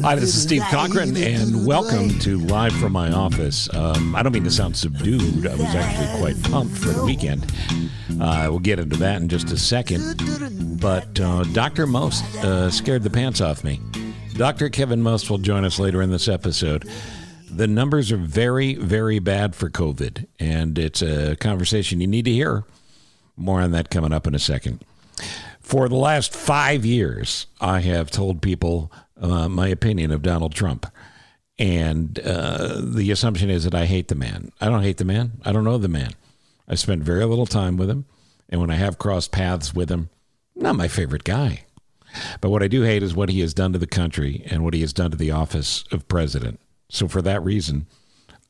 Hi, this is Steve Cochran, and welcome to Live from My Office. I don't mean to sound subdued. I was actually quite pumped for the weekend. We'll get into that in just a second. But Dr. Most scared the pants off me. Dr. Kevin Most will join us later in this episode. The numbers are very, very bad for COVID, and it's a conversation you need to hear. More on that coming up in a second. For the last 5 years, I have told people my opinion of Donald Trump. And the assumption is that I hate the man. I don't hate the man. I don't know the man. I spent very little time with him. And when I have crossed paths with him, not my favorite guy. But what I do hate is what he has done to the country and what he has done to the office of president. So for that reason,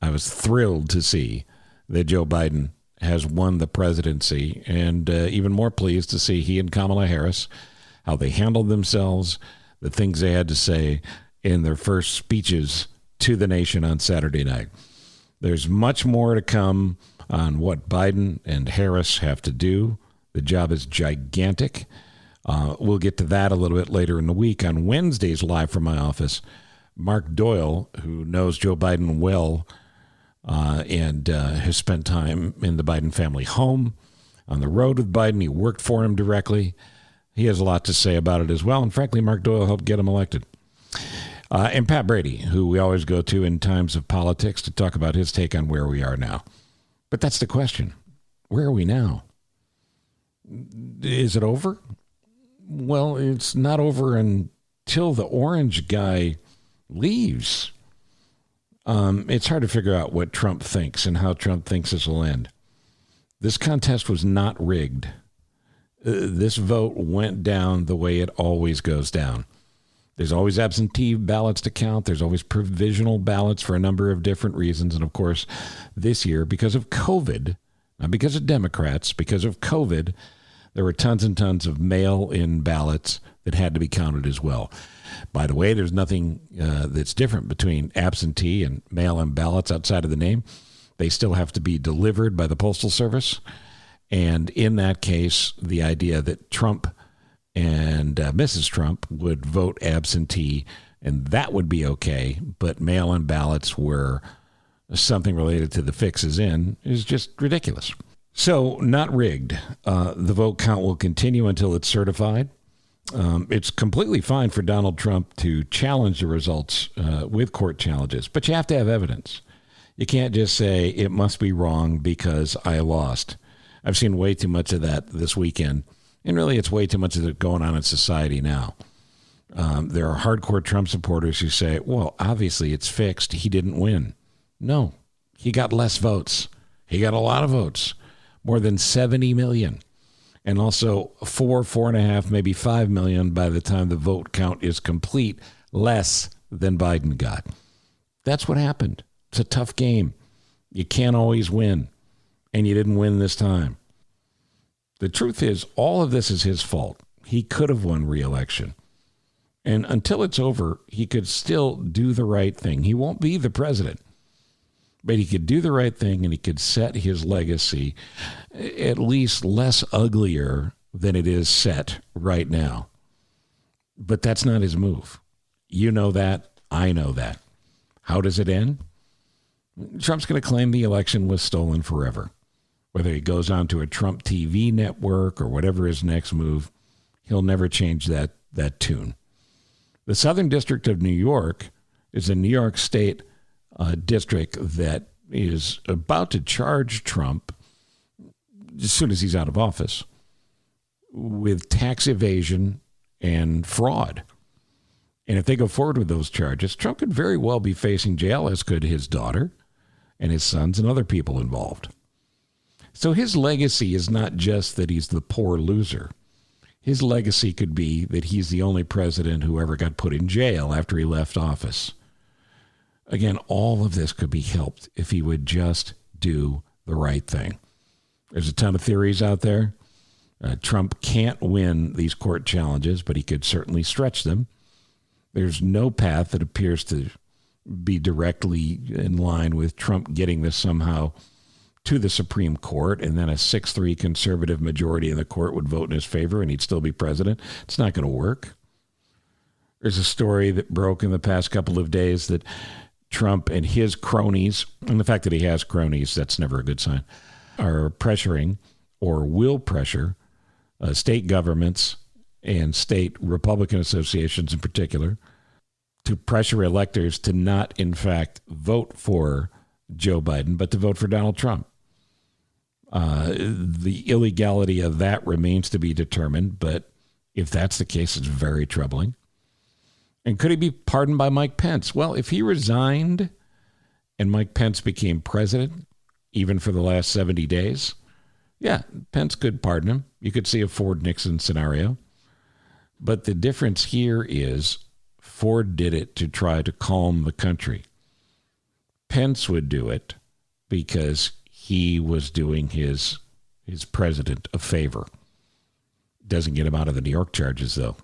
I was thrilled to see that Joe Biden has won the presidency, and even more pleased to see he and Kamala Harris, how they handled themselves, the things they had to say in their first speeches to the nation on Saturday night. There's much more to come on what Biden and Harris have to do. The job is gigantic. We'll get to that a little bit later in the week. On Wednesdays, Live from My Office, Mark Doyle, who knows Joe Biden well, and has spent time in the Biden family home, on the road with Biden. He worked for him directly. He has a lot to say about it as well. And frankly, Mark Doyle helped get him elected. And Pat Brady, who we always go to in times of politics to talk about his take on where we are now. But that's the question. Where are we now? Is it over? Well, it's not over until the orange guy leaves. It's hard to figure out what Trump thinks and how Trump thinks this will end. This contest was not rigged. This vote went down the way it always goes down. There's always absentee ballots to count. There's always provisional ballots for a number of different reasons. And of course, this year, because of COVID, not because of Democrats, because of COVID, there were tons and tons of mail-in ballots that had to be counted as well. By the way, there's nothing that's different between absentee and mail-in ballots outside of the name. They still have to be delivered by the Postal Service. And in that case, the idea that Trump and Mrs. Trump would vote absentee, and that would be okay, but mail-in ballots were something related to the fixes in, is just ridiculous. So, not rigged. The vote count will continue until it's certified. It's completely fine for Donald Trump to challenge the results with court challenges, but you have to have evidence. You can't just say it must be wrong because I lost. I've seen way too much of that this weekend, and really it's way too much of it going on in society now. There are hardcore Trump supporters who say, well, obviously it's fixed. He didn't win. No, he got less votes. He got a lot of votes, more than 70 million. And also 4.5, maybe 5 million by the time the vote count is complete, less than Biden got. That's what happened. It's a tough game. You can't always win, and you didn't win this time. The truth is, all of this is his fault. He could have won re-election. And until it's over, he could still do the right thing. He won't be the president, but he could do the right thing, and he could set his legacy at least less uglier than it is set right now. But that's not his move. You know that. I know that. How does it end? Trump's going to claim the election was stolen forever. Whether he goes on to a Trump TV network or whatever his next move, he'll never change that tune. The Southern District of New York is a New York State district that is about to charge Trump, as soon as he's out of office, with tax evasion and fraud. And if they go forward with those charges, Trump could very well be facing jail, as could his daughter and his sons and other people involved. So his legacy is not just that he's the poor loser. His legacy could be that he's the only president who ever got put in jail after he left office. Again, all of this could be helped if he would just do the right thing. There's a ton of theories out there. Trump can't win these court challenges, but he could certainly stretch them. There's no path that appears to be directly in line with Trump getting this somehow to the Supreme Court, and then a 6-3 conservative majority in the court would vote in his favor and he'd still be president. It's not going to work. There's a story that broke in the past couple of days that Trump and his cronies, and the fact that he has cronies, that's never a good sign, are pressuring or will pressure state governments and state Republican associations in particular to pressure electors to not, in fact, vote for Joe Biden, but to vote for Donald Trump. The illegality of that remains to be determined, but if that's the case, it's very troubling. And could he be pardoned by Mike Pence? Well, if he resigned and Mike Pence became president, even for the last 70 days, yeah, Pence could pardon him. You could see a Ford-Nixon scenario. But the difference here is Ford did it to try to calm the country. Pence would do it because he was doing his president a favor. Doesn't get him out of the New York charges, though.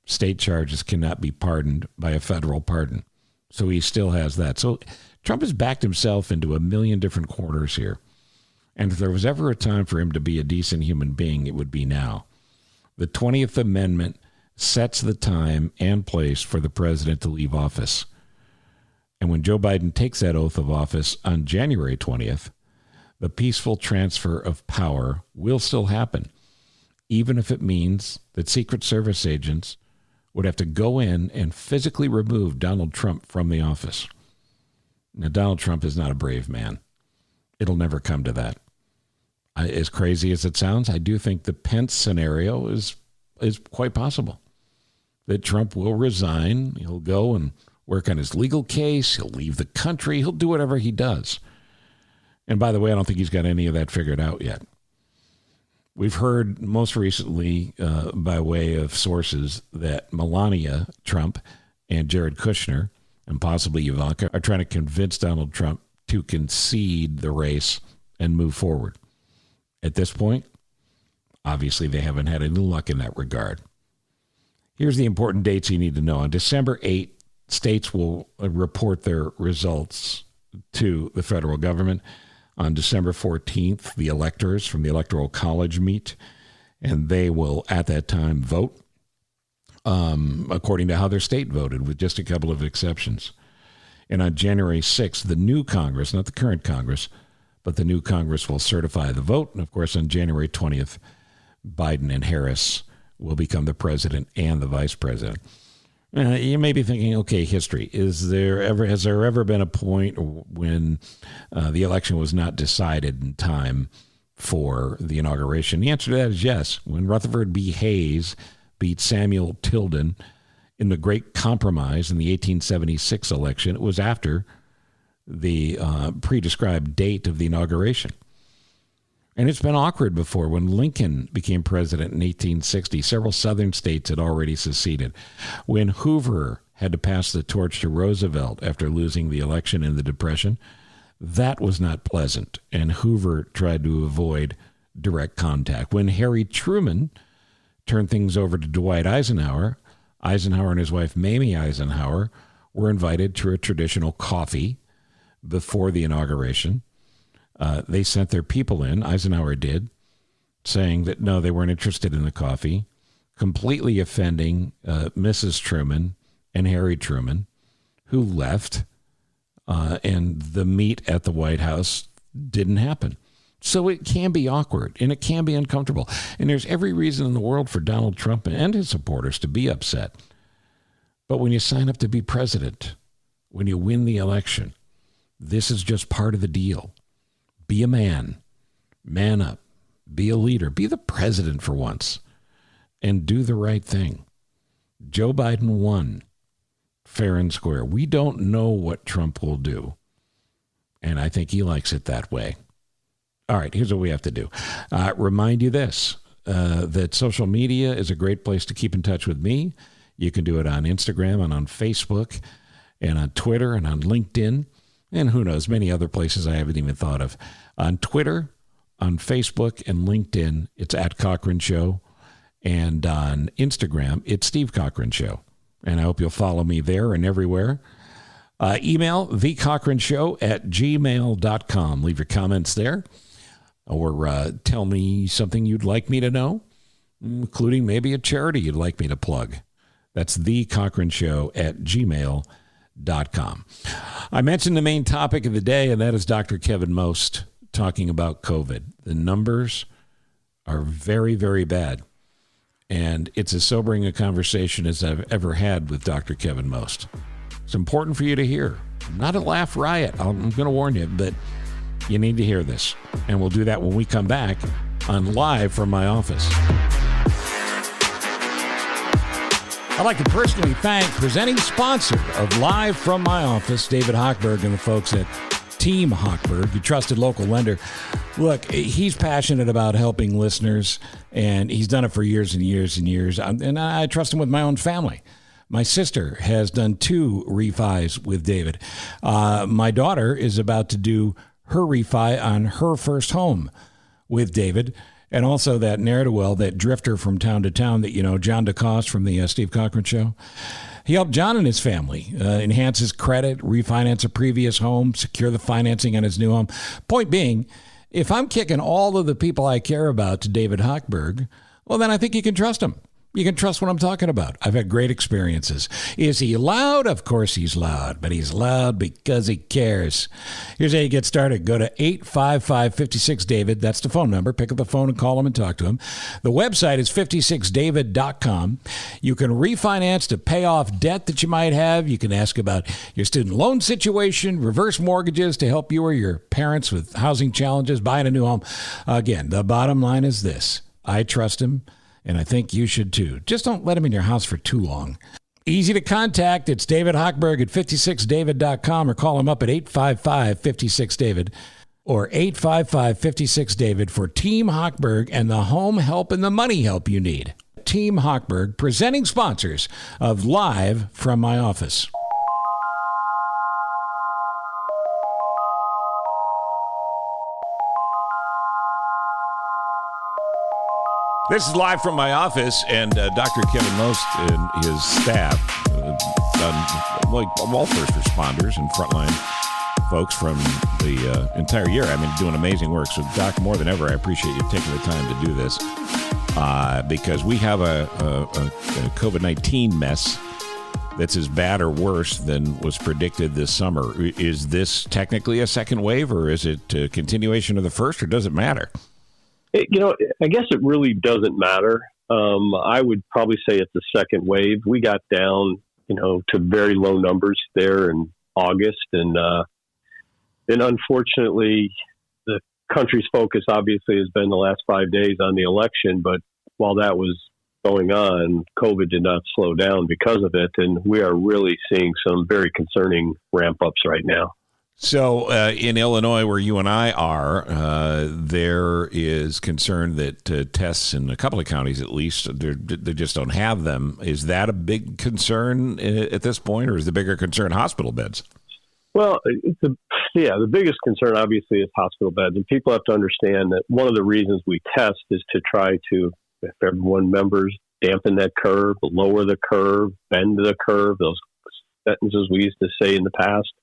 State charges cannot be pardoned by a federal pardon. So he still has that. So Trump has backed himself into a million different corners here. And if there was ever a time for him to be a decent human being, it would be now. The 20th Amendment sets the time and place for the president to leave office. And when Joe Biden takes that oath of office on January 20th, the peaceful transfer of power will still happen, even if it means that Secret Service agents would have to go in and physically remove Donald Trump from the office. Now, Donald Trump is not a brave man. It'll never come to that. As crazy as it sounds, I do think the Pence scenario is quite possible. That Trump will resign. He'll go and work on his legal case. He'll leave the country. He'll do whatever he does. And by the way, I don't think he's got any of that figured out yet. We've heard most recently, by way of sources, that Melania Trump and Jared Kushner and possibly Ivanka are trying to convince Donald Trump to concede the race and move forward. At this point, obviously they haven't had any luck in that regard. Here's the important dates you need to know. On December 8th, states will report their results to the federal government. On December 14th, the electors from the Electoral College meet, and they will, at that time, vote according to how their state voted, with just a couple of exceptions. And on January 6th, the new Congress, not the current Congress, but the new Congress will certify the vote. And, of course, on January 20th, Biden and Harris will become the president and the vice president. You may be thinking, okay, history. Has there ever been a point when the election was not decided in time for the inauguration? The answer to that is yes. When Rutherford B. Hayes beat Samuel Tilden in the Great Compromise in the 1876 election, it was after the pre-described date of the inauguration. And it's been awkward before. When Lincoln became president in 1860, several southern states had already seceded. When Hoover had to pass the torch to Roosevelt after losing the election in the Depression, that was not pleasant, and Hoover tried to avoid direct contact. When Harry Truman turned things over to Dwight Eisenhower, Eisenhower and his wife Mamie Eisenhower were invited to a traditional coffee before the inauguration. They sent their people in, Eisenhower did, saying that no, they weren't interested in the coffee, completely offending Mrs. Truman and Harry Truman, who left, and the meet at the White House didn't happen. So it can be awkward, and it can be uncomfortable. And there's every reason in the world for Donald Trump and his supporters to be upset. But when you sign up to be president, when you win the election, this is just part of the deal. Be a man. Man up. Be a leader. Be the president for once. And do the right thing. Joe Biden won fair and square. We don't know what Trump will do. And I think he likes it that way. All right, here's what we have to do. Remind you this, that social media is a great place to keep in touch with me. You can do it on Instagram and on Facebook and on Twitter and on LinkedIn. And who knows, many other places I haven't even thought of. On Twitter, on Facebook, and LinkedIn, it's at Cochran Show. And on Instagram, it's Steve Cochran Show. And I hope you'll follow me there and everywhere. Email thecochronshow@gmail.com. Leave your comments there. Or tell me something you'd like me to know, including maybe a charity you'd like me to plug. That's thecochranshow@gmail.com. I mentioned the main topic of the day, and that is Dr. Kevin Most talking about COVID. The numbers are very, very bad. And it's as sobering a conversation as I've ever had with Dr. Kevin Most. It's important for you to hear. Not a laugh riot, I'm going to warn you, but you need to hear this. And we'll do that when we come back on Live from My Office. I'd like to personally thank presenting sponsor of Live from My Office, David Hochberg, and the folks at Team Hochberg, your trusted local lender. Look, he's passionate about helping listeners, and he's done it for years and years and years. And I trust him with my own family. My sister has done 2 refis with David. My daughter is about to do her refi on her first home with David. And also that ne'er-do-well, that drifter from town to town that, you know, John DeCoste from the Steve Cochran Show. He helped John and his family enhance his credit, refinance a previous home, secure the financing on his new home. Point being, if I'm kicking all of the people I care about to David Hochberg, well, then I think you can trust him. You can trust what I'm talking about. I've had great experiences. Is he loud? Of course he's loud, but he's loud because he cares. Here's how you get started. Go to 855-56-DAVID. That's the phone number. Pick up the phone and call him and talk to him. The website is 56david.com. You can refinance to pay off debt that you might have. You can ask about your student loan situation, reverse mortgages to help you or your parents with housing challenges, buying a new home. Again, the bottom line is this. I trust him. And I think you should too. Just don't let him in your house for too long. Easy to contact. It's David Hochberg at 56david.com or call him up at 855-56-DAVID or 855-56-DAVID for Team Hochberg and the home help and the money help you need. Team Hochberg, presenting sponsors of Live from My Office. This is Live from My Office, and Dr. Kevin Most and his staff, like all first responders and frontline folks from the entire year, I mean, doing amazing work. So, Doc, more than ever, I appreciate you taking the time to do this because we have a COVID-19 mess that's as bad or worse than was predicted this summer. Is this technically a second wave, or is it a continuation of the first, or does it matter? I guess it really doesn't matter. I would probably say it's the second wave. We got down, to very low numbers there in August. And unfortunately, the country's focus obviously has been the last 5 days on the election. But while that was going on, COVID did not slow down because of it. And we are really seeing some very concerning ramp ups right now. So in Illinois, where you and I are, there is concern that tests in a couple of counties, at least, they just don't have them. Is that a big concern at this point, or is the bigger concern hospital beds? Well, the biggest concern obviously is hospital beds, and people have to understand that one of the reasons we test is to try to, if everyone remembers, dampen that curve, lower the curve, bend the curve. Those sentences we used to say in the past.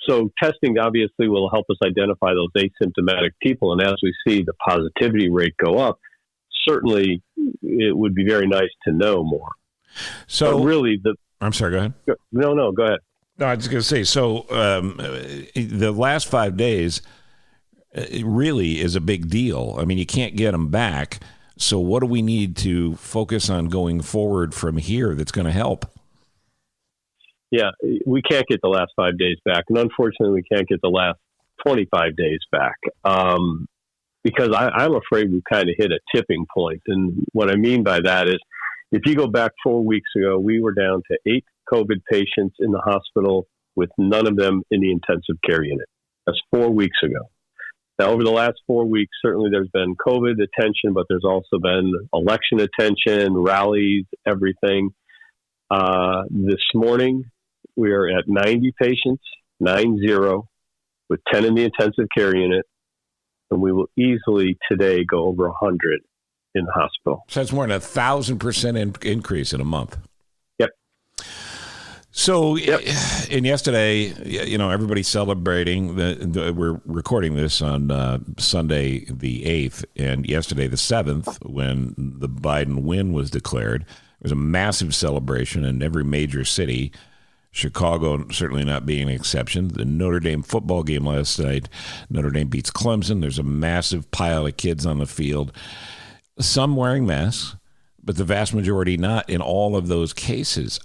So testing obviously will help us identify those asymptomatic people. And as we see the positivity rate go up, certainly it would be very nice to know more. So but really I'm sorry, go ahead. No, go ahead. No, I was just going to say, so the last 5 days it really is a big deal. I mean, you can't get them back. So what do we need to focus on going forward from here that's going to help? Yeah, we can't get the last 5 days back. And unfortunately, we can't get the last 25 days back because I'm afraid we've kind of hit a tipping point. And what I mean by that is if you go back 4 weeks ago, we were down to 8 COVID patients in the hospital with none of them in the intensive care unit. That's 4 weeks ago. Now, over the last 4 weeks, certainly there's been COVID attention, but there's also been election attention, rallies, everything. This morning, we are at 90 patients, 90, with 10 in the intensive care unit, and we will easily today go over 100 in the hospital. So that's more than 1,000% increase in a month. Yep. So, and yesterday, everybody's celebrating. We're recording this on Sunday the 8th, and yesterday the 7th, when the Biden win was declared, there was a massive celebration in every major city. Chicago certainly not being an exception. The Notre Dame football game last night, Notre Dame beats Clemson. There's a massive pile of kids on the field, some wearing masks, but the vast majority not in all of those cases.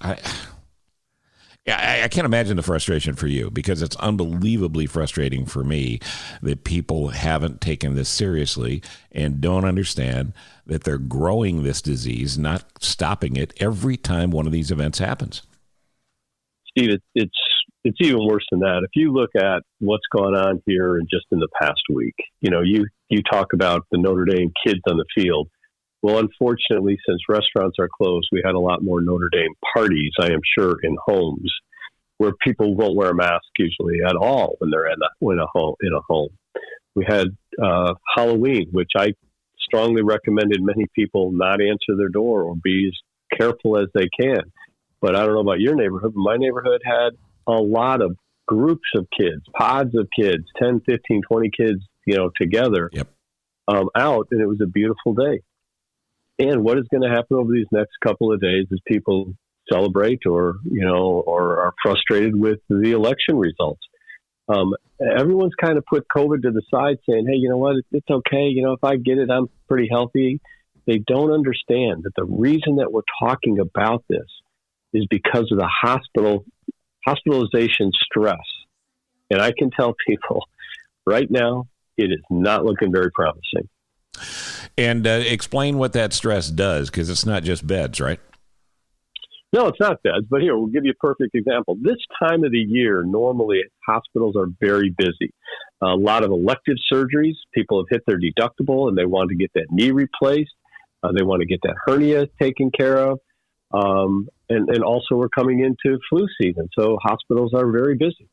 I can't imagine the frustration for you, because it's unbelievably frustrating for me that people haven't taken this seriously and don't understand that they're growing this disease, not stopping it every time one of these events happens. Steve, it's even worse than that. If you look at what's gone on here and just in the past week, you talk about the Notre Dame kids on the field. Well, unfortunately, since restaurants are closed, we had a lot more Notre Dame parties, I am sure, in homes where people won't wear a mask usually at all when they're in a home. We had Halloween, which I strongly recommended many people not answer their door or be as careful as they can. But I don't know about your neighborhood, but my neighborhood had a lot of groups of kids, pods of kids, 10, 15, 20 kids, together out, and it was a beautiful day. And what is going to happen over these next couple of days is people celebrate or are frustrated with the election results. Everyone's kind of put COVID to the side saying, hey, you know what, it's okay. If I get it, I'm pretty healthy. They don't understand that the reason that we're talking about this is because of the hospitalization stress. And I can tell people right now, it is not looking very promising. And explain what that stress does, because it's not just beds, right? No, it's not beds. But here, we'll give you a perfect example. This time of the year, normally hospitals are very busy. A lot of elective surgeries. People have hit their deductible and they want to get that knee replaced. They want to get that hernia taken care of. And also we're coming into flu season. So hospitals are very busy.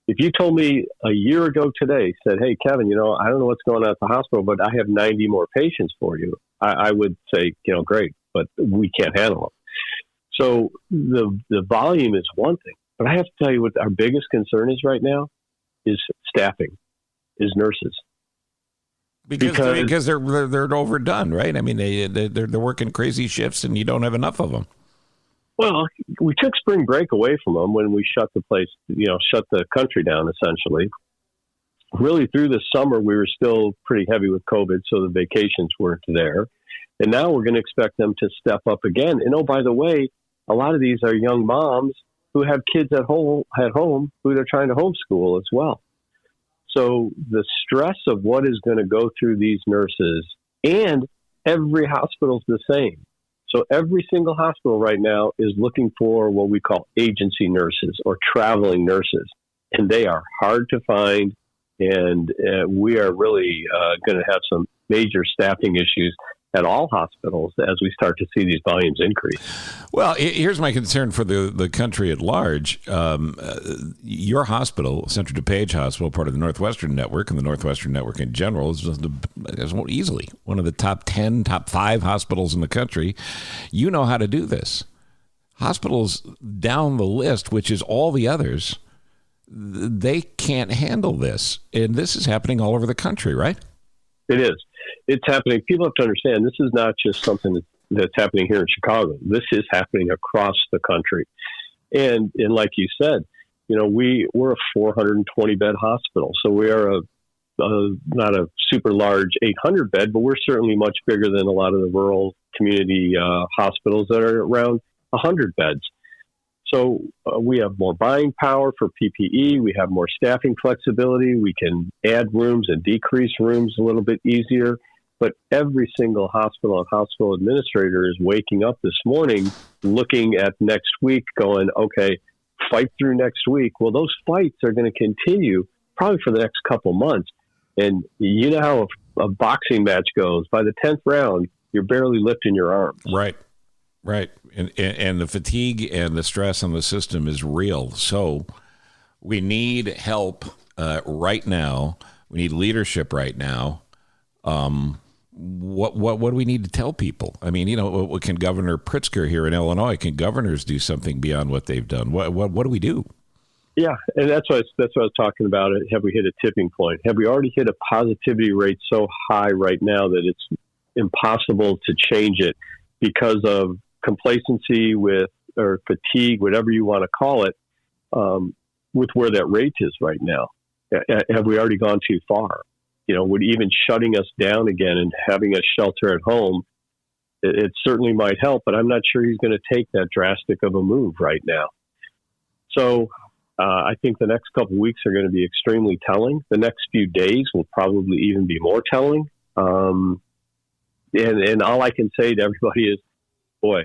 If you told me a year ago today, said, hey, Kevin, I don't know what's going on at the hospital, but I have 90 more patients for you, I would say, great, but we can't handle them. So the volume is one thing, but I have to tell you what our biggest concern is right now is staffing, is nurses. Because they're overdone, right? I mean, they're working crazy shifts and you don't have enough of them. Well, we took spring break away from them when we shut the country down, essentially. Really, through the summer, we were still pretty heavy with COVID, so the vacations weren't there. And now we're going to expect them to step up again. And, oh, by the way, a lot of these are young moms who have kids at home who they're trying to homeschool as well. So the stress of what is going to go through these nurses, and every hospital's the same. So every single hospital right now is looking for what we call agency nurses or traveling nurses, and they are hard to find, and we are really going to have some major staffing issues at all hospitals as we start to see these volumes increase. Well, here's my concern for the country at large. Your hospital, Central DuPage Hospital, part of the Northwestern Network, and the Northwestern Network in general, is easily one of the top 10, top 5 hospitals in the country. You know how to do this. Hospitals down the list, which is all the others, they can't handle this. And this is happening all over the country, right? It is. It's happening. People have to understand this is not just something that's happening here in Chicago. This is happening across the country. And like you said, we're a 420 bed hospital. So we are not a super large 800 bed, but we're certainly much bigger than a lot of the rural community hospitals that are around 100 beds. So we have more buying power for PPE. We have more staffing flexibility. We can add rooms and decrease rooms a little bit easier. But every single hospital and hospital administrator is waking up this morning looking at next week going, okay, fight through next week. Well, those fights are going to continue probably for the next couple months. And you know how a boxing match goes. By the 10th round, you're barely lifting your arms. Right. And the fatigue and the stress on the system is real. So we need help right now. We need leadership right now. what do we need to tell people? I mean, can Governor Pritzker here in Illinois, can governors do something beyond what they've done? What do we do? Yeah, and that's what I was talking about. Have we hit a tipping point? Have we already hit a positivity rate so high right now that it's impossible to change it because of complacency or fatigue, whatever you want to call it, with where that rate is right now? Have we already gone too far? Would even shutting us down again and having us shelter at home, it certainly might help, but I'm not sure he's going to take that drastic of a move right now. So I think the next couple of weeks are going to be extremely telling. The next few days will probably even be more telling. And all I can say to everybody is, boy,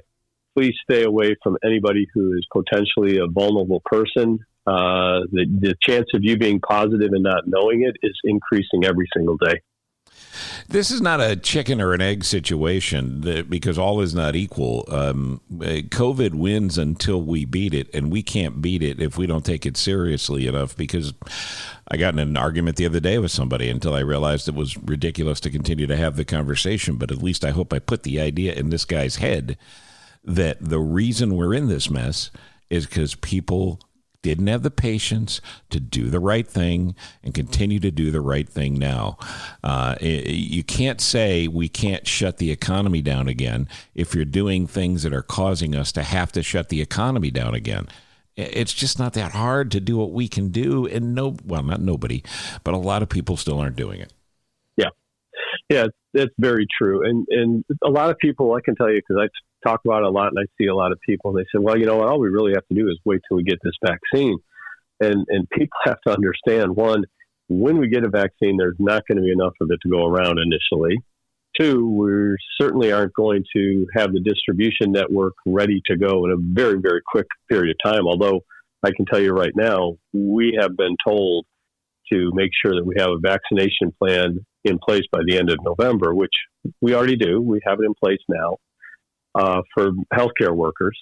please stay away from anybody who is potentially a vulnerable person. The chance of you being positive and not knowing it is increasing every single day. This is not a chicken or an egg situation because all is not equal. COVID wins until we beat it, and we can't beat it if we don't take it seriously enough, because I got in an argument the other day with somebody until I realized it was ridiculous to continue to have the conversation. But at least I hope I put the idea in this guy's head that the reason we're in this mess is because people didn't have the patience to do the right thing and continue to do the right thing now. You can't say we can't shut the economy down again if you're doing things that are causing us to have to shut the economy down again. It's just not that hard to do what we can do. And not nobody, but a lot of people still aren't doing it. Yeah, that's very true. And a lot of people, I can tell you, because I talk about it a lot and I see a lot of people, and they say, well, you know what, all we really have to do is wait till we get this vaccine. And people have to understand, one, when we get a vaccine, there's not going to be enough of it to go around initially. Two, we certainly aren't going to have the distribution network ready to go in a very, very quick period of time. Although I can tell you right now, we have been told to make sure that we have a vaccination plan in place by the end of November, which we already do. We have it in place now for healthcare workers.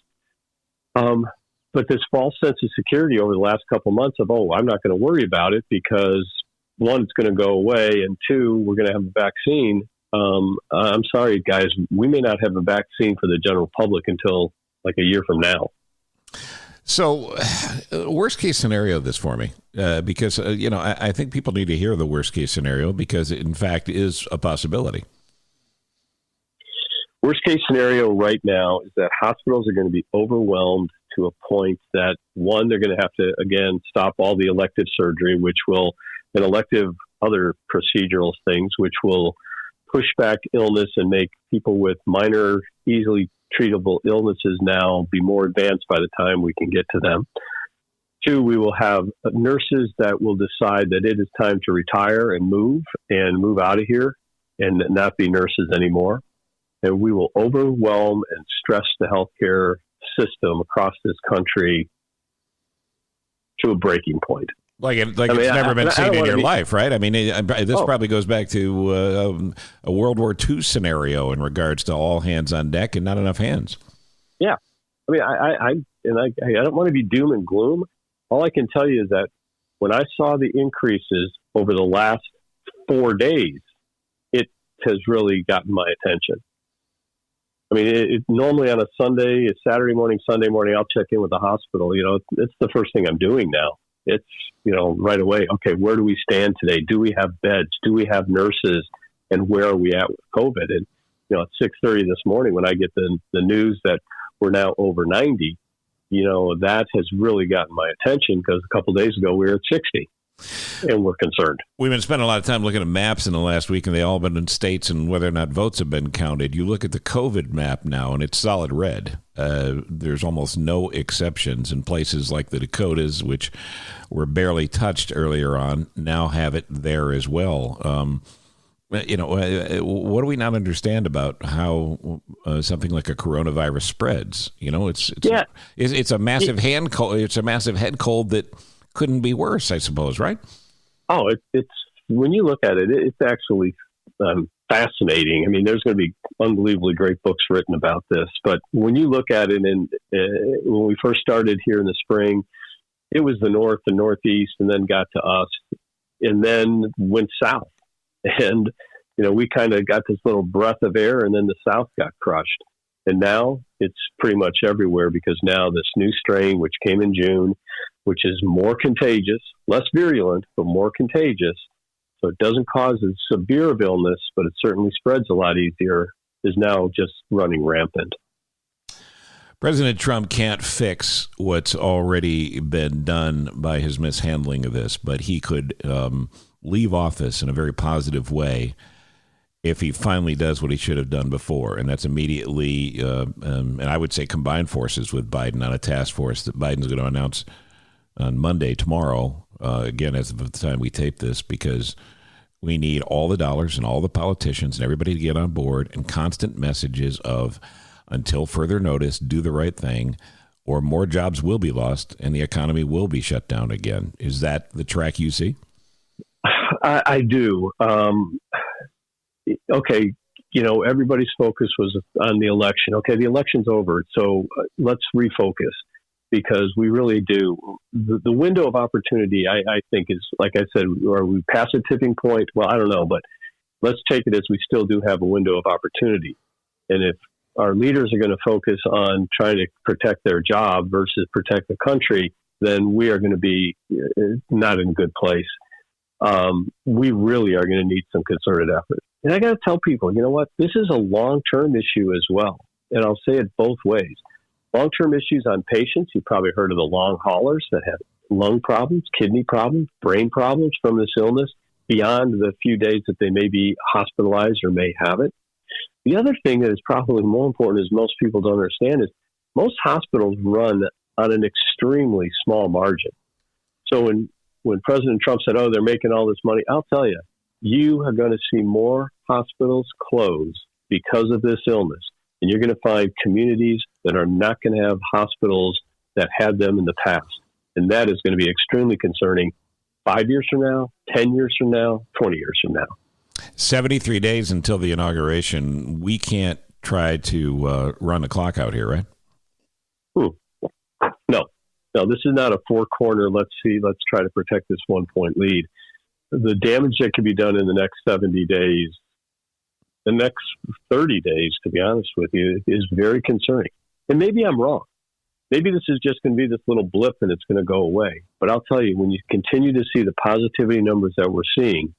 But this false sense of security over the last couple of months of, I'm not going to worry about it because, one, it's going to go away, and two, we're going to have a vaccine. I'm sorry, guys, we may not have a vaccine for the general public until like a year from now. So, worst case scenario this for me, because, I think people need to hear the worst case scenario because it, in fact, is a possibility. Worst case scenario right now is that hospitals are going to be overwhelmed to a point that, one, they're going to have to, again, stop all the elective surgery, and elective other procedural things, which will push back illness and make people with minor, easily treatable illnesses now be more advanced by the time we can get to them. Two, we will have nurses that will decide that it is time to retire and move out of here and not be nurses anymore. And we will overwhelm and stress the healthcare system across this country to a breaking point. It's never been seen in your life, right? I mean, this probably goes back to a World War II scenario in regards to all hands on deck and not enough hands. Yeah. I mean, I don't want to be doom and gloom. All I can tell you is that when I saw the increases over the last 4 days, it has really gotten my attention. I mean, normally on a Saturday morning, Sunday morning, I'll check in with the hospital. It's the first thing I'm doing now. It's, right away, okay, where do we stand today? Do we have beds? Do we have nurses? And where are we at with COVID? And, at 6:30 this morning, when I get the news that we're now over 90, that has really gotten my attention because a couple of days ago we were at 60. And we're concerned. We've been spending a lot of time looking at maps in the last week, and they all been in states and whether or not votes have been counted. You look at the COVID map now, and it's solid red. There's almost no exceptions in places like the Dakotas, which were barely touched earlier on, now have it there as well. What do we not understand about how something like a coronavirus spreads? It's a massive hand cold. It's a massive head cold that couldn't be worse, I suppose, right? Oh, it's when you look at it, it's actually fascinating. I mean, there's going to be unbelievably great books written about this. But when you look at it, and when we first started here in the spring, it was the north, the northeast, and then got to us, and then went south. And we kind of got this little breath of air, and then the South got crushed. And now it's pretty much everywhere, because now this new strain, which came in June, which is more contagious, less virulent, but more contagious, so it doesn't cause a severe illness, but it certainly spreads a lot easier, is now just running rampant. President Trump can't fix what's already been done by his mishandling of this, but he could leave office in a very positive way if he finally does what he should have done before, and that's immediately, and I would say combine forces with Biden on a task force that Biden's going to announce on Monday, tomorrow, again, as of the time we tape this, because we need all the dollars and all the politicians and everybody to get on board, and constant messages of, until further notice, do the right thing, or more jobs will be lost and the economy will be shut down again. Is that the track you see? I do. Okay, everybody's focus was on the election. Okay, the election's over, so let's refocus, because we really do. The window of opportunity, I think, is, like I said, are we past a tipping point? Well, I don't know, but let's take it as we still do have a window of opportunity. And if our leaders are going to focus on trying to protect their job versus protect the country, then we are going to be not in a good place. We really are going to need some concerted effort. And I got to tell people, you know what? This is a long-term issue as well. And I'll say it both ways. Long-term issues on patients. You've probably heard of the long haulers that have lung problems, kidney problems, brain problems from this illness beyond the few days that they may be hospitalized or may have it. The other thing that is probably more important, is most people don't understand, is most hospitals run on an extremely small margin. So when President Trump said, they're making all this money, I'll tell you, you are going to see more hospitals close because of this illness. And you're going to find communities that are not going to have hospitals that had them in the past. And that is going to be extremely concerning 5 years from now, 10 years from now, 20 years from now. 73 days until the inauguration. We can't try to run the clock out here, right? No, this is not a four-corner, let's try to protect this 1 point lead. The damage that can be done in the next 70 days, the next 30 days, to be honest with you, is very concerning. And maybe I'm wrong. Maybe this is just going to be this little blip and it's going to go away. But I'll tell you, when you continue to see the positivity numbers that we're seeing,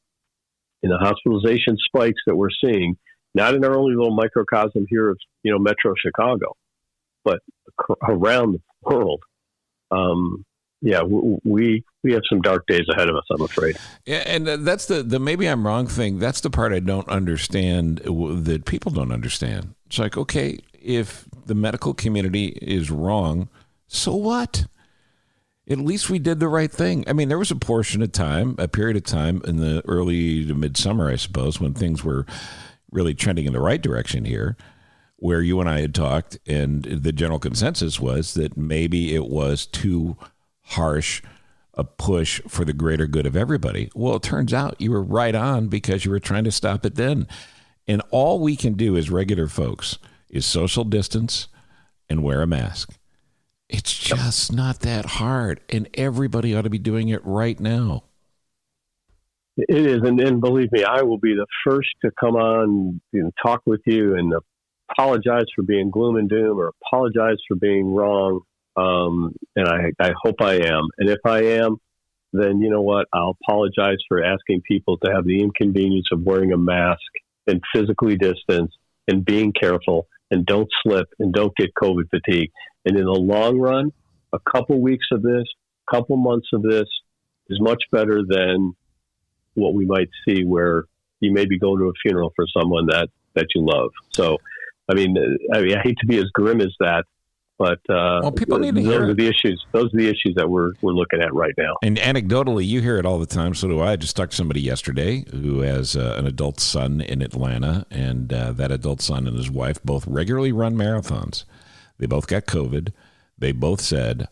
in the hospitalization spikes that we're seeing, not in our only little microcosm here of, Metro Chicago, but around the world, we have some dark days ahead of us, I'm afraid. Yeah, and that's the maybe I'm wrong thing. That's the part I don't understand, that people don't understand. It's like, okay, if the medical community is wrong, so what? At least we did the right thing. I mean, there was a period of time in the early to midsummer, I suppose, when things were really trending in the right direction here, where you and I had talked, and the general consensus was that maybe it was too harsh a push for the greater good of everybody. Well, it turns out you were right on, because you were trying to stop it then. And all we can do as regular folks is social distance and wear a mask. It's just not that hard, and everybody ought to be doing it right now. It is, and believe me, I will be the first to come on and talk with you and apologize for being gloom and doom, or apologize for being wrong, and I hope I am. And if I am, then you know what? I'll apologize for asking people to have the inconvenience of wearing a mask and physically distance and being careful, and don't slip and don't get COVID fatigue. And in the long run, a couple weeks of this, couple months of this is much better than what we might see where you maybe go to a funeral for someone that you love. So, I hate to be as grim as that, but people need to hear those are the issues. Those are the issues that we're looking at right now. And anecdotally, you hear it all the time. So do I. I just talked to somebody yesterday who has an adult son in Atlanta, and that adult son and his wife both regularly run marathons. They both got COVID. They both said,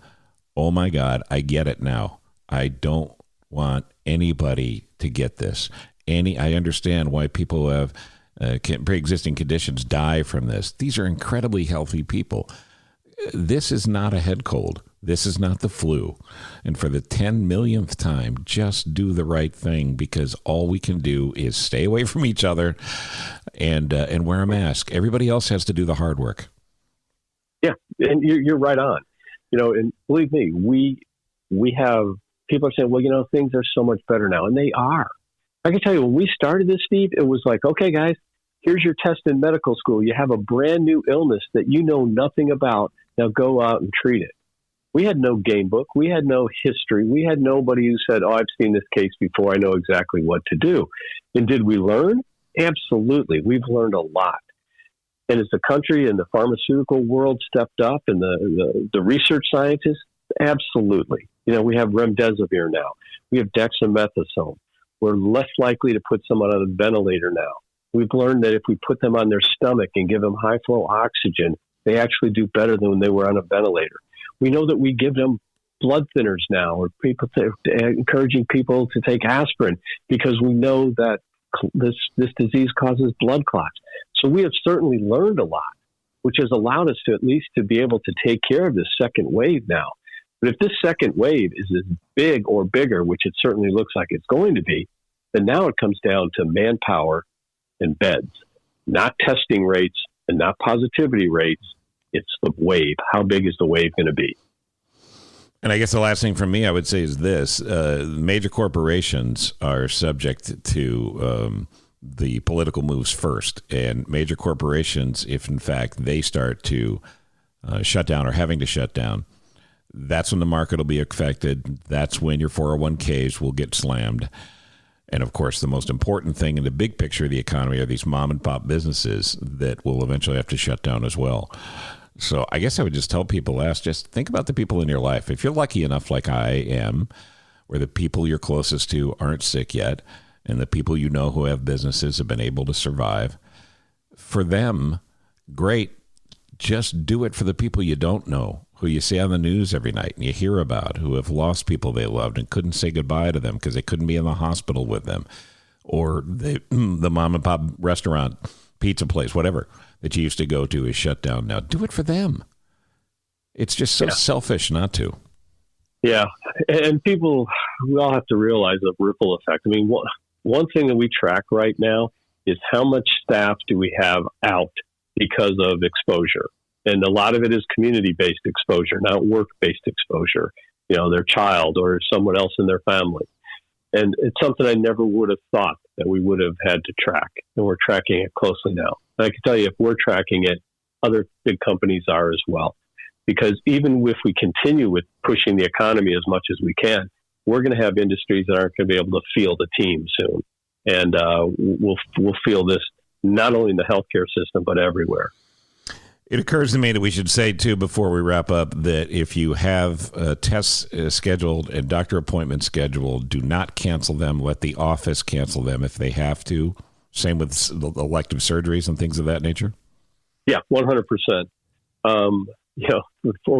"Oh my God, I get it now. I don't want anybody to get this. I understand why people who have pre-existing conditions die from this. These are incredibly healthy people. This is not a head cold. This is not the flu. And for the 10 millionth time, just do the right thing, because all we can do is stay away from each other and wear a mask. Everybody else has to do the hard work. Yeah, and you're right on. And believe me, we have people are saying, well, things are so much better now, and they are. I can tell you, when we started this, Steve, it was like, okay, guys, here's your test in medical school. You have a brand new illness that you know nothing about. Now go out and treat it. We had no game book. We had no history. We had nobody who said, oh, I've seen this case before. I know exactly what to do. And did we learn? Absolutely. We've learned a lot. And as the country and the pharmaceutical world stepped up, and the research scientists, absolutely. We have remdesivir now. We have dexamethasone. We're less likely to put someone on a ventilator now. We've learned that if we put them on their stomach and give them high flow oxygen, they actually do better than when they were on a ventilator. We know that we give them blood thinners now, or encouraging people to take aspirin, because we know that this disease causes blood clots. So we have certainly learned a lot, which has allowed us to at least to be able to take care of this second wave now. But if this second wave is as big or bigger, which it certainly looks like it's going to be, then now it comes down to manpower and beds, not testing rates and not positivity rates. It's the wave. How big is the wave going to be? And I guess the last thing from me, I would say, is this. Major corporations are subject to the political moves first. And major corporations, if in fact they start to shut down or having to shut down, that's when the market will be affected. That's when your 401ks will get slammed. And, of course, the most important thing in the big picture of the economy are these mom and pop businesses that will eventually have to shut down as well. So I guess I would just tell people, just think about the people in your life. If you're lucky enough, like I am, where the people you're closest to aren't sick yet, and the people you know who have businesses have been able to survive, for them, great. Just do it for the people you don't know, who you see on the news every night and you hear about, who have lost people they loved and couldn't say goodbye to them because they couldn't be in the hospital with them, or the mom and pop restaurant, pizza place, whatever, that you used to go to is shut down now. Do it for them. It's just so selfish not to. Yeah. And people, we all have to realize the ripple effect. I mean, one thing that we track right now is how much staff do we have out because of exposure. And a lot of it is community-based exposure, not work-based exposure, their child or someone else in their family. And it's something I never would have thought that we would have had to track. And we're tracking it closely now. And I can tell you, if we're tracking it, other big companies are as well. Because even if we continue with pushing the economy as much as we can, we're going to have industries that aren't going to be able to field a team soon. And we'll feel this not only in the healthcare system, but everywhere. It occurs to me that we should say, too, before we wrap up, that if you have tests scheduled and doctor appointments scheduled, do not cancel them. Let the office cancel them if they have to. Same with elective surgeries and things of that nature? Yeah, 100%. Over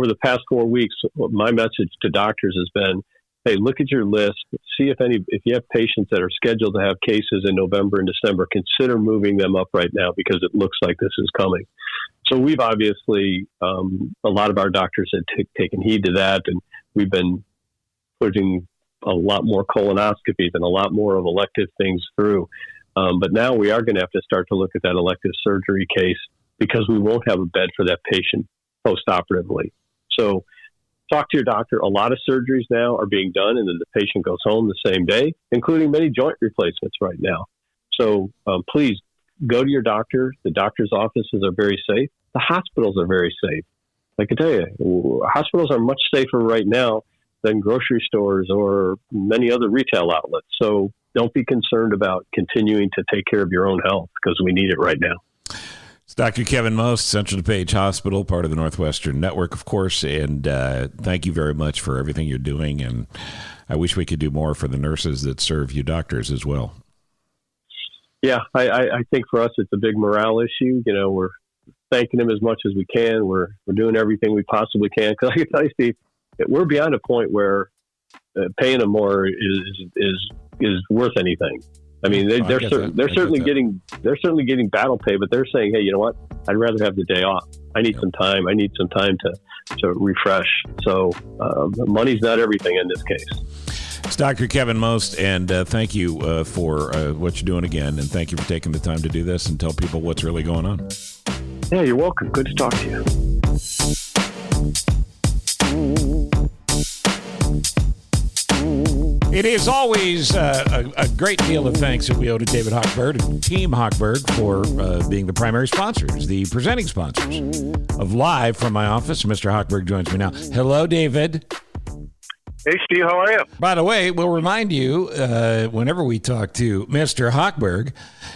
the past 4 weeks, my message to doctors has been, hey, look at your list. See if you have patients that are scheduled to have cases in November and December, consider moving them up right now because it looks like this is coming. So we've obviously, a lot of our doctors have taken heed to that, and we've been putting a lot more colonoscopies and a lot more of elective things through. But now we are going to have to start to look at that elective surgery case because we won't have a bed for that patient post-operatively. So talk to your doctor. A lot of surgeries now are being done, and then the patient goes home the same day, including many joint replacements right now. So please go to your doctor. The doctor's offices are very safe. The hospitals are very safe. I can tell you, hospitals are much safer right now than grocery stores or many other retail outlets. So don't be concerned about continuing to take care of your own health because we need it right now. It's Dr. Kevin Most, Central DuPage Hospital, part of the Northwestern Network, of course. And thank you very much for everything you're doing. And I wish we could do more for the nurses that serve you doctors as well. Yeah, I think for us it's a big morale issue. We're thanking them as much as we can. We're doing everything we possibly can. Because I can tell you, Steve, we're beyond a point where paying them more is worth anything. I mean, they're certainly getting battle pay, but they're saying, hey, you know what? I'd rather have the day off. I need some time. I need some time to to refresh. So money's not everything in this case. It's Dr. Kevin Most, and thank you for what you're doing again, and thank you for taking the time to do this and tell people what's really going on. Yeah, you're welcome. Good to talk to you. It is always a great deal of thanks that we owe to David Hochberg and Team Hochberg for being the primary sponsors, the presenting sponsors of Live from My Office. Mr. Hochberg joins me now. Hello, David. Hey, Steve, how are you? By the way, we'll remind you, whenever we talk to Mr. Hochberg,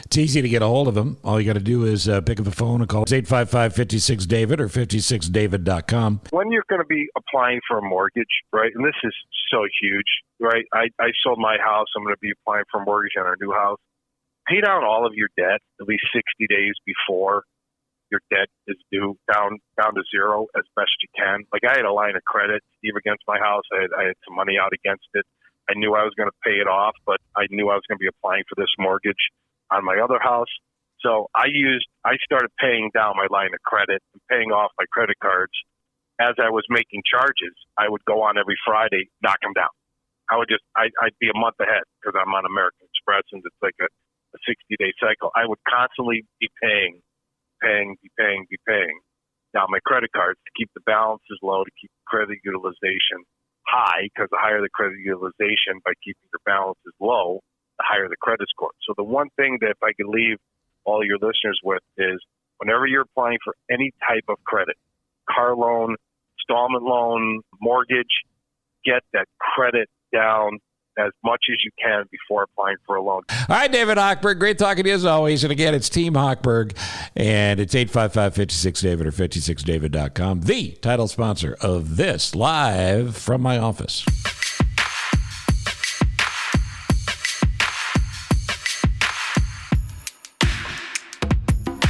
it's easy to get a hold of him. All you got to do is pick up the phone and call. It's 855-56-DAVID or 56david.com. When you're going to be applying for a mortgage, right, and this is so huge, right? I sold my house. I'm going to be applying for a mortgage on our new house. Pay down all of your debt at least 60 days before your debt is due, down to zero as best you can. Like, I had a line of credit, Steve, against my house. I had some money out against it. I knew I was going to pay it off, but I knew I was going to be applying for this mortgage on my other house. So I started paying down my line of credit and paying off my credit cards. As I was making charges, I would go on every Friday, knock them down. I'd be a month ahead because I'm on American Express and it's like a 60-day cycle. I would constantly be paying down my credit cards to keep the balances low, to keep credit utilization high, because the higher the credit utilization by keeping your balances low, the higher the credit score. So the one thing that if I could leave all your listeners with is whenever you're applying for any type of credit, car loan, installment loan, mortgage, get that credit down as much as you can before applying for a loan. All right, David Hochberg, great talking to you as always. And again, it's Team Hochberg, and it's 855-56-DAVID or 56david.com, the title sponsor of this Live from My Office.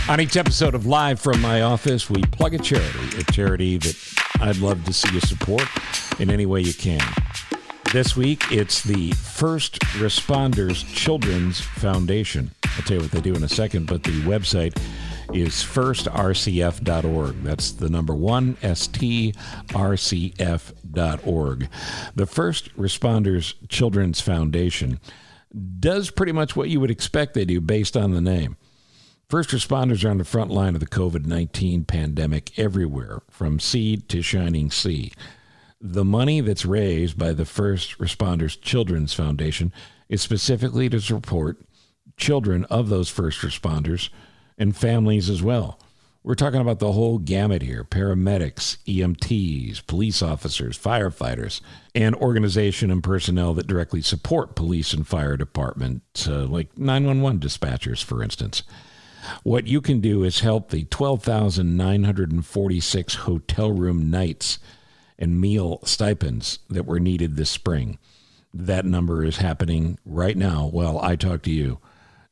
On each episode of Live from My Office, we plug a charity that I'd love to see you support in any way you can. This week, it's the First Responders Children's Foundation. I'll tell you what they do in a second, but the website is firstrcf.org. That's the number 1, strcf.org. The First Responders Children's Foundation does pretty much what you would expect they do based on the name. First responders are on the front line of the COVID-19 pandemic everywhere, from sea to shining sea. The money that's raised by the First Responders Children's Foundation is specifically to support children of those first responders and families as well. We're talking about the whole gamut here: paramedics, EMTs, police officers, firefighters, and organization and personnel that directly support police and fire departments, like 911 dispatchers, for instance. What you can do is help the 12,946 hotel room nights and meal stipends that were needed this spring. That number is happening right now while I talk to you.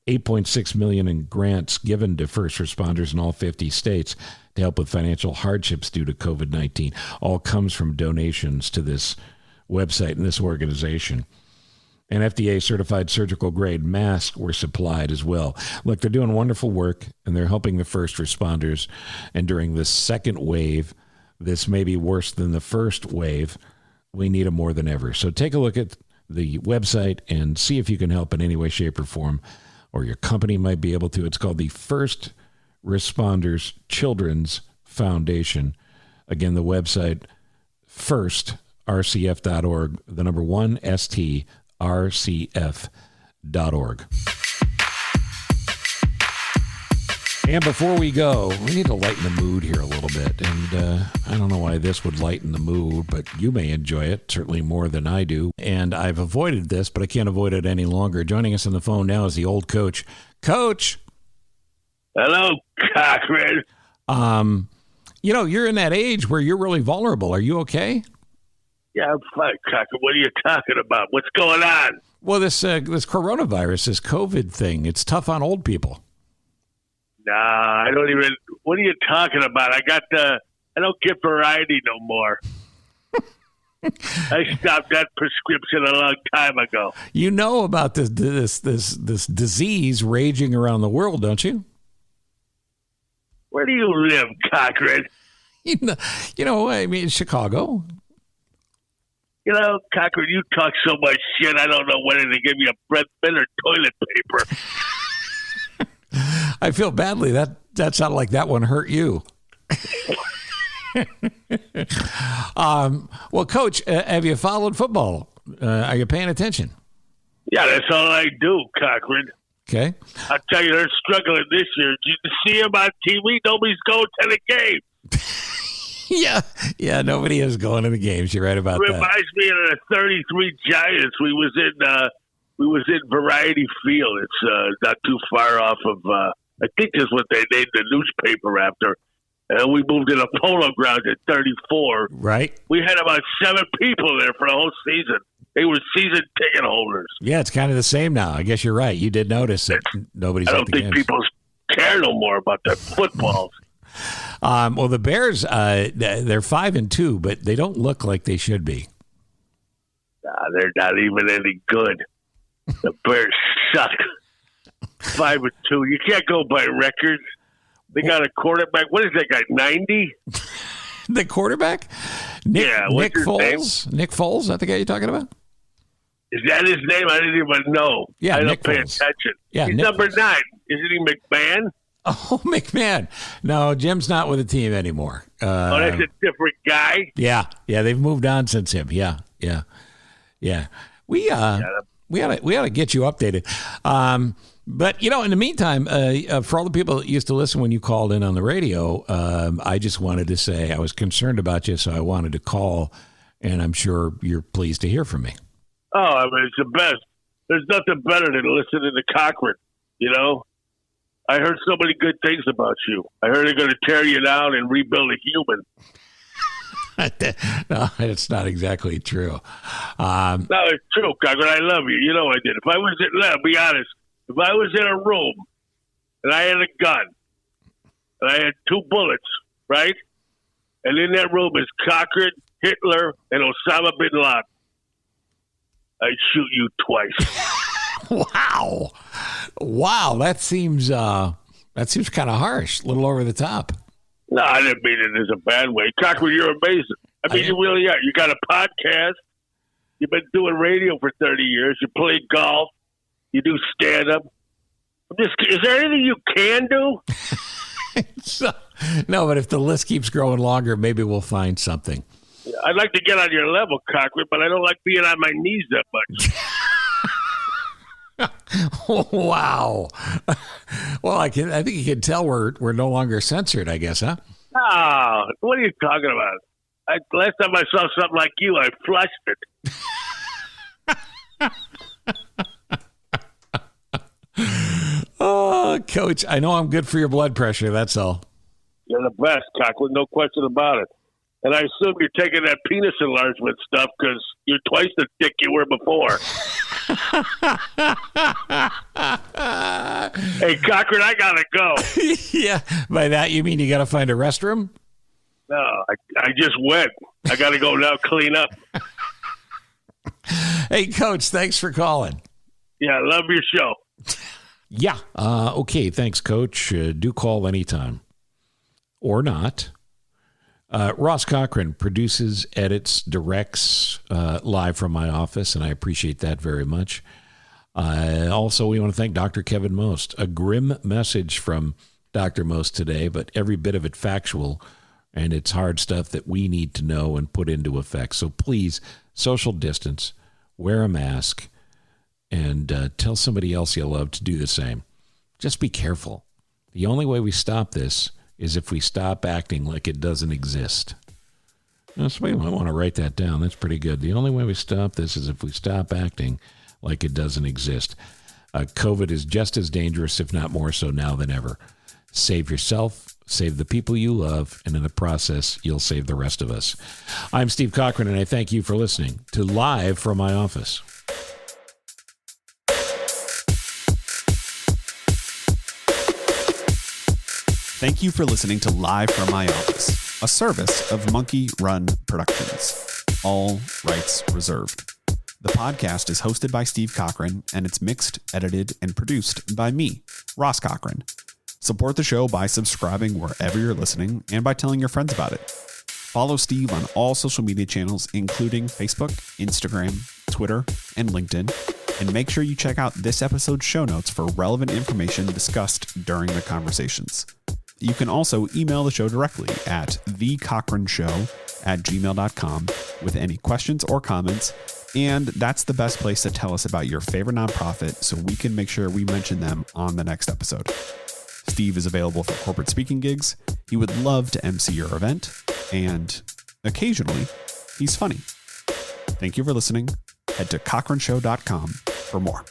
$8.6 million in grants given to first responders in all 50 states to help with financial hardships due to COVID-19. All comes from donations to this website and this organization. And FDA-certified surgical-grade masks were supplied as well. Look, they're doing wonderful work, and they're helping the first responders. And during this second wave, this may be worse than the first wave. We need them more than ever. So take a look at the website and see if you can help in any way, shape, or form, or your company might be able to. It's called the First Responders Children's Foundation. Again, the website, firstrcf.org, the number 1, strcf.org. And before we go, we need to lighten the mood here a little bit. And I don't know why this would lighten the mood, but you may enjoy it, certainly more than I do. And I've avoided this, but I can't avoid it any longer. Joining us on the phone now is the old coach. Coach! Hello, Cochran. You know, you're in that age where you're really vulnerable. Are you okay? Yeah, I'm fine, Cochran. What are you talking about? What's going on? Well, this coronavirus, this COVID thing, it's tough on old people. Nah, I don't even. What are you talking about? I don't get variety no more. I stopped that prescription a long time ago. You know about this disease raging around the world, don't you? Where do you live, Cochran? I mean, Chicago. You know, Cochran, you talk so much shit, I don't know whether to give you a breath mint or toilet paper. I feel badly. That sounded like that one hurt you. Well, Coach, have you followed football? Are you paying attention? Yeah, that's all I do, Cochran. Okay. I'll tell you, they're struggling this year. Did you see them on TV? Nobody's going to the game. Yeah, nobody is going to the games. You're right about that. Reminds me of the 33 Giants. We was in Variety Field. It's not too far off of, I think that's what they named the newspaper after. And we moved to the Polo Grounds at 34. Right. We had about 7 people there for the whole season. They were season ticket holders. Yeah, it's kind of the same now. I guess you're right. You did notice that nobody's at the games. I don't think people care no more about their footballs. Well, the Bears, they're 5-2, but they don't look like they should be. They're not even any good. The Bears suck. 5-2. You can't go by records. They got a quarterback. What is that guy? 90? The quarterback? Nick Foles. Nick Foles. Is that the guy you're talking about? Is that his name? I didn't even know. Yeah, I Nick don't pay Foles. attention. Yeah, he's Nick number Foles. 9. Isn't he McMahon? Oh, McMahon. No, Jim's not with the team anymore. That's a different guy. Yeah, they've moved on since him. Yeah. We ought to get you updated. But in the meantime, for all the people that used to listen when you called in on the radio, I just wanted to say I was concerned about you, so I wanted to call, and I'm sure you're pleased to hear from me. Oh, I mean, it's the best. There's nothing better than listening to Cochran. I heard so many good things about you. I heard they're going to tear you down and rebuild a human. No, it's not exactly true. No, it's true, Cochran. I love you. You know I did. I'll be honest. If I was in a room and I had a gun and I had 2 bullets, right? And in that room is Cochran, Hitler, and Osama bin Laden, I'd shoot you twice. Wow. That seems kind of harsh, a little over the top. No, I didn't mean it as a bad way. Cochran, you're amazing. I mean, you really are. You got a podcast. You've been doing radio for 30 years. You play golf. You do stand-up. Is there anything you can do? No, but if the list keeps growing longer, maybe we'll find something. I'd like to get on your level, Cochran, but I don't like being on my knees that much. Wow. Well, I think you can tell we're no longer censored, I guess, huh? Oh, what are you talking about? Last time I saw something like you, I flushed it. Oh, Coach, I know I'm good for your blood pressure. That's all. You're the best, Cochran. No question about it. And I assume you're taking that penis enlargement stuff because you're twice the dick you were before. Hey, Cochran, I got to go. Yeah. By that, you mean you got to find a restroom? No, I just went. I got to go now clean up. Hey, Coach, thanks for calling. Yeah, I love your show. Yeah. Okay. Thanks, Coach. Do call anytime. Or not. Ross Cochran produces, edits, directs live from my office, and I appreciate that very much. Also, we want to thank Dr. Kevin Most. A grim message from Dr. Most today, but every bit of it factual, and it's hard stuff that we need to know and put into effect. So please, social distance, wear a mask, and tell somebody else you love to do the same. Just be careful. The only way we stop this is if we stop acting like it doesn't exist. Now, somebody might want to write that down. That's pretty good. The only way we stop this is if we stop acting like it doesn't exist. COVID is just as dangerous, if not more so now than ever. Save yourself, save the people you love, and in the process, you'll save the rest of us. I'm Steve Cochran, and I thank you for listening to Live from my office. Thank you for listening to Live from My Office, a service of Monkey Run Productions. All rights reserved. The podcast is hosted by Steve Cochran, and it's mixed, edited, and produced by me, Ross Cochran. Support the show by subscribing wherever you're listening and by telling your friends about it. Follow Steve on all social media channels, including Facebook, Instagram, Twitter, and LinkedIn. And make sure you check out this episode's show notes for relevant information discussed during the conversations. You can also email the show directly at thecochranshow@gmail.com with any questions or comments. And that's the best place to tell us about your favorite nonprofit so we can make sure we mention them on the next episode. Steve is available for corporate speaking gigs. He would love to MC your event. And occasionally, he's funny. Thank you for listening. Head to cochranshow.com for more.